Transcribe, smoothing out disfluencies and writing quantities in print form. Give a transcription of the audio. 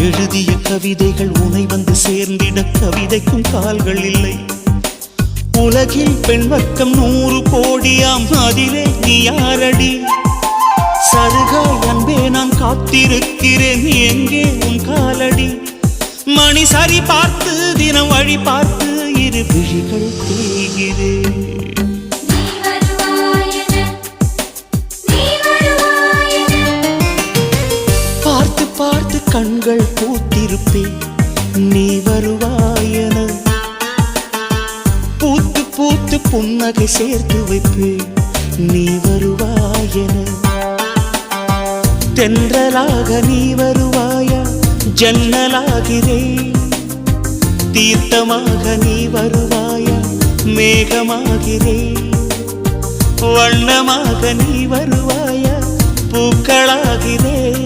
எழுதிய கவிதைகள் உனை வந்து சேர்ந்திட கவிதைக்கும் கால்கள் இல்லை. உலகில் பெண் வர்க்கம் 100 கோடியாம், அதிலே நீ யாரடி? சருகாய் அன்பே நான் காத்திருக்கிறேன், எங்கே உன் காலடி? மணி சரி பார்த்து தினம் வழி பார்த்து இரு விழிகள் தேய்கிறேன். பார்த்து பார்த்து கண்கள் பூத்திருப்பேன், நீ வருவாயென. பூத்து பூத்து புன்னகை சேர்த்து வைப்பேன், நீ வருவாயென. தென்றலாக நீ வருவாயா? ஜன்னலாகிறேன். தீர்த்தமாக நீ வருவாயா? மேகமாகிறேன். வண்ணமாக நீ வருவாயா? பூக்களாகிறேன்.